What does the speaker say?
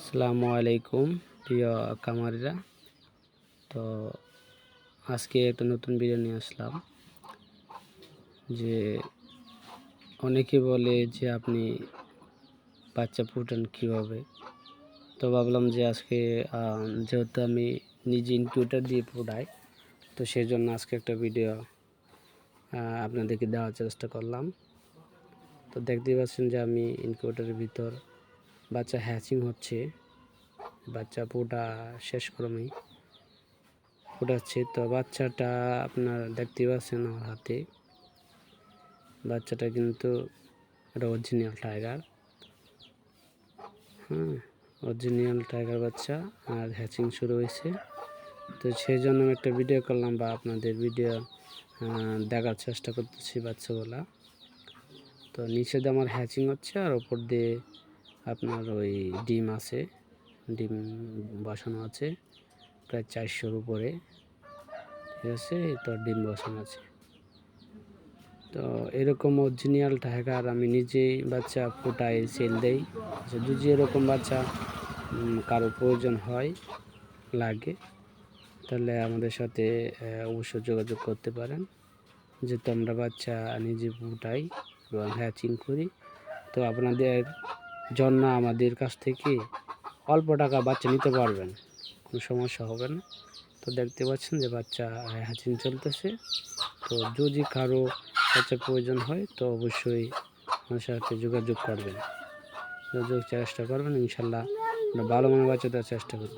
আসসালামু আলাইকুম প্রিয় কামারিরা। তো আজকে একটা নতুন ভিডিও নিয়ে আসলাম। যে অনেকে বলে যে আপনি বাচ্চা ফুটান কিভাবে। তো ভাবলাম যে আজকে যেহেতু আমি নিজে ইনকিউবেটর দিয়ে ফুটাই, তো সেই জন্য আজকে একটা ভিডিও আপনাদেরকে দেওয়ার চেষ্টা করলাম। তো দেখতেই পাচ্ছেন যে আমি ইনকিউবেটরের ভিতর বাচ্চা হ্যাচিং হচ্ছে, বাচ্চা ফুটা শেষ ক্রমেই ফুটাচ্ছে। তো বাচ্চাটা আপনার দেখতে পাচ্ছেন আমার হাতে, বাচ্চাটা কিন্তু এটা অরিজিনাল টাইগার। অরিজিনাল টাইগার বাচ্চা, আর হ্যাচিং শুরু হয়েছে। তো সেই জন্য আমি একটা ভিডিও করলাম বা আপনাদের ভিডিও দেখার চেষ্টা করতেছি বাচ্চাগুলা। তো নিচে দিয়ে আমার হ্যাচিং হচ্ছে, আর ওপর দিয়ে আপনার ওই ডিম আছে, ডিম বসানো আছে প্রায় 400-র উপরে। ঠিক আছে, তো ডিম বসানো আছে। তো এরকম অরিজিনাল টাইগার আমি নিজেই বাচ্চা ফুটাই সেল দেই। যদি এরকম বাচ্চা কারো প্রয়োজন হয়, লাগে, তাহলে আমাদের সাথে অবশ্যই যোগাযোগ করতে পারেন। যেহেতু আমরা বাচ্চা নিজে ফুটাই এবং হ্যাচিং করি, তো আপনাদের জন্য আমাদের কাছ থেকে অল্প টাকা বাচ্চা নিতে পারবেন, কোনো সমস্যা হবে না। তো দেখতে পাচ্ছেন যে বাচ্চা হ্যাচিং চলতেছে। তো যদি কারো বাচ্চার প্রয়োজন হয় তো অবশ্যই আমার সাথে যোগাযোগ করবেন, চেষ্টা করবেন। ইনশাল্লাহ আমরা ভালো মানের বাচ্চা দেওয়ার চেষ্টা করব।